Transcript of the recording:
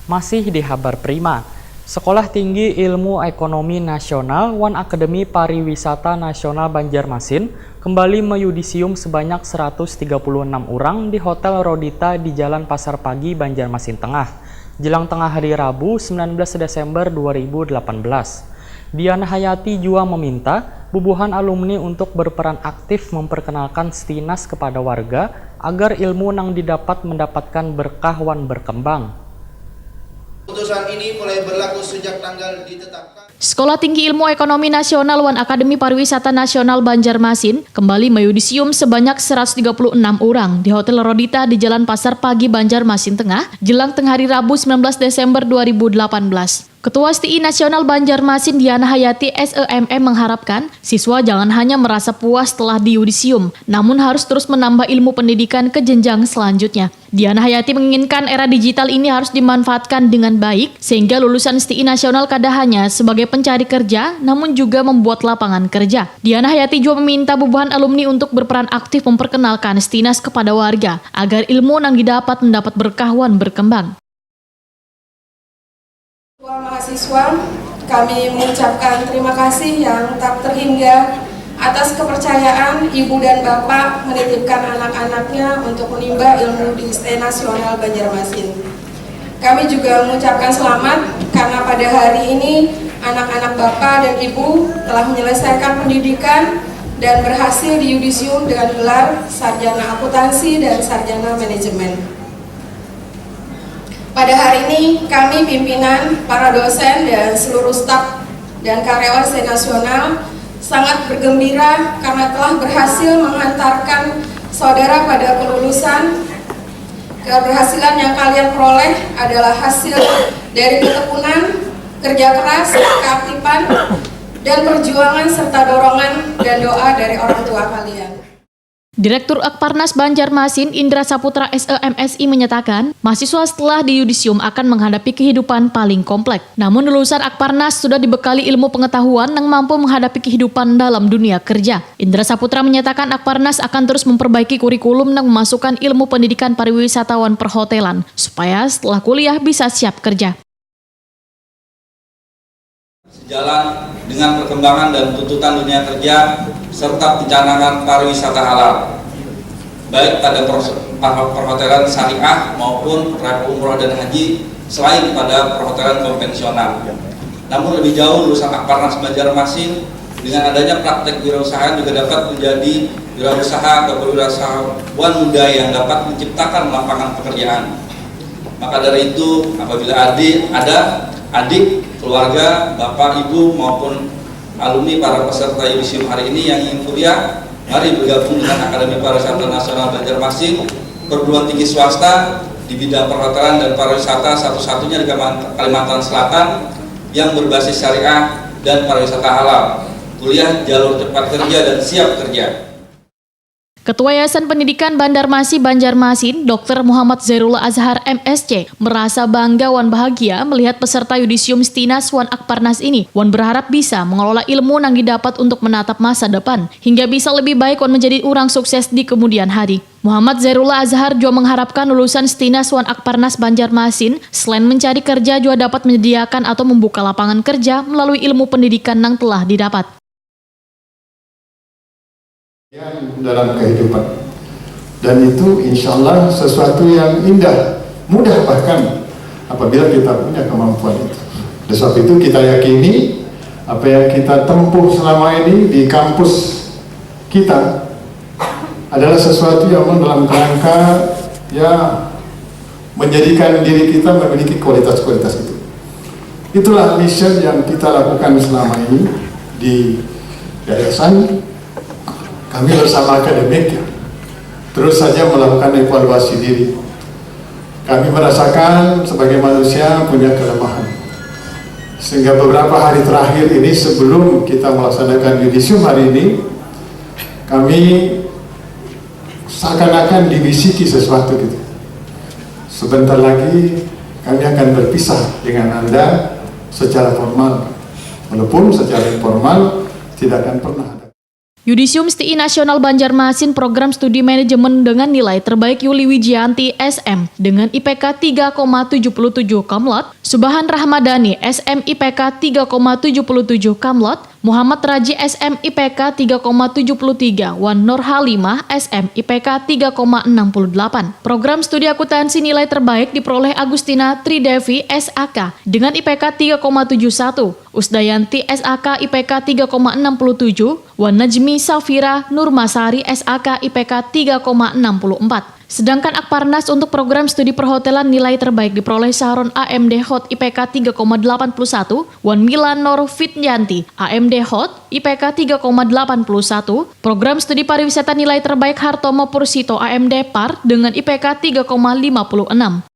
Masih di Habar Prima, Sekolah Tinggi Ilmu Ekonomi Nasional One Akademi Pariwisata Nasional Banjarmasin kembali meyudisium sebanyak 136 orang di Hotel Rodita di Jalan Pasar Pagi, Banjarmasin Tengah, jelang tengah hari Rabu 19 Desember 2018. Diana Hayati juga meminta bubuhan alumni untuk berperan aktif memperkenalkan Stinas kepada warga agar ilmu nang didapat mendapatkan berkah wan berkembang. Putusan ini mulai berlaku sejak tanggal ditetapkan. Sekolah Tinggi Ilmu Ekonomi Nasional One Akademi Pariwisata Nasional Banjarmasin kembali meyudisium sebanyak 136 orang di Hotel Rodita di Jalan Pasar Pagi, Banjarmasin Tengah, jelang tengah hari Rabu 19 Desember 2018. Ketua STI Nasional Banjarmasin Diana Hayati SEMM mengharapkan siswa jangan hanya merasa puas setelah diudisium, namun harus terus menambah ilmu pendidikan ke jenjang selanjutnya. Diana Hayati menginginkan era digital ini harus dimanfaatkan dengan baik, sehingga lulusan STI Nasional kada hanya sebagai pencari kerja, namun juga membuat lapangan kerja. Diana Hayati juga meminta bubuhan alumni untuk berperan aktif memperkenalkan Stinas kepada warga, agar ilmu yang didapat mendapat berkah wan berkembang. Mahasiswa, kami mengucapkan terima kasih yang tak terhingga atas kepercayaan Ibu dan Bapak menitipkan anak-anaknya untuk menimba ilmu di STI Nasional Banjarmasin. Kami juga mengucapkan selamat karena pada hari ini anak-anak Bapak dan Ibu telah menyelesaikan pendidikan dan berhasil diyudisium dengan gelar Sarjana Akuntansi dan Sarjana Manajemen. Pada hari ini, kami pimpinan, para dosen, dan seluruh staf dan karyawan STI Nasional sangat bergembira karena telah berhasil menghantarkan saudara pada kelulusan. Keberhasilan yang kalian peroleh adalah hasil dari ketekunan, kerja keras, keaktifan, dan perjuangan serta dorongan dan doa dari orang tua kalian. Direktur Akparnas Banjarmasin Indra Saputra SEMSI menyatakan, mahasiswa setelah diyudisium akan menghadapi kehidupan paling kompleks. Namun lulusan Akparnas sudah dibekali ilmu pengetahuan yang mampu menghadapi kehidupan dalam dunia kerja. Indra Saputra menyatakan Akparnas akan terus memperbaiki kurikulum dan memasukkan ilmu pendidikan pariwisatawan perhotelan, supaya setelah kuliah bisa siap kerja. Sejalan dengan perkembangan dan tuntutan dunia kerja serta pencanangan pariwisata halal, baik pada perhotelan syariah maupun umroh dan haji selain pada perhotelan konvensional. Namun lebih jauh, lulusan Akparnas Banjarmasin dengan adanya praktek wirausahaan juga dapat menjadi wirausaha atau wirausahawan muda yang dapat menciptakan lapangan pekerjaan. Maka dari itu, apabila adik, keluarga, bapak, ibu maupun alumni para peserta yudisium hari ini yang ingin kuliah, mari bergabung dengan Akademi Pariwisata Nasional Banjarmasin, perguruan tinggi swasta di bidang perhotelan dan pariwisata satu-satunya di Kalimantan Selatan yang berbasis syariah dan pariwisata halal. Kuliah jalur cepat kerja dan siap kerja. Ketua Yayasan Pendidikan Bandarmasi Banjarmasin, Dr. Muhammad Zairullah Azhar MSc, merasa bangga wan bahagia melihat peserta yudisium Stinas Wan Akparnas ini. Wan berharap bisa mengelola ilmu yang didapat untuk menatap masa depan, hingga bisa lebih baik wan menjadi orang sukses di kemudian hari. Muhammad Zairullah Azhar juga mengharapkan lulusan Stinas Wan Akparnas Banjarmasin, selain mencari kerja juga dapat menyediakan atau membuka lapangan kerja melalui ilmu pendidikan yang telah didapat. Dalam kehidupan, dan itu insya Allah sesuatu yang indah, mudah bahkan apabila kita punya kemampuan itu. Oleh sebab itu kita yakini apa yang kita tempuh selama ini di kampus kita adalah sesuatu yang dalam kerangka menjadikan diri kita memiliki kualitas-kualitas itu. Itulah mission yang kita lakukan selama ini di yayasan. Kami bersama akademik terus saja melakukan evaluasi diri. Kami merasakan sebagai manusia punya kelemahan. Sehingga beberapa hari terakhir ini sebelum kita melaksanakan yudisium hari ini, kami seakan-akan dibisiki sesuatu gitu. Sebentar lagi kami akan berpisah dengan Anda secara formal. Walaupun secara informal tidak akan pernah ada. Yudisium STI Nasional Banjarmasin Program Studi Manajemen dengan nilai terbaik Yuli Wijianti SM dengan IPK 3,77 Kamlot, Subhan Rahmadani SM IPK 3,77 Kamlot, Muhammad Raji SM IPK 3,73, Wan Nur Halimah SM IPK 3,68. Program Studi Akuntansi nilai terbaik diperoleh Agustina Tridevi SAK dengan IPK 3,71, Usdayanti SAK IPK 3,67, Wan Najmi Safira Nurmasari SAK IPK 3,64. Sedangkan Akparnas untuk program studi perhotelan nilai terbaik diperoleh Saron AMD Hot IPK 3,81, Wan Milan Nor Fityanti AMD Hot IPK 3,81, program studi pariwisata nilai terbaik Hartomo Pursito AMD Par dengan IPK 3,56.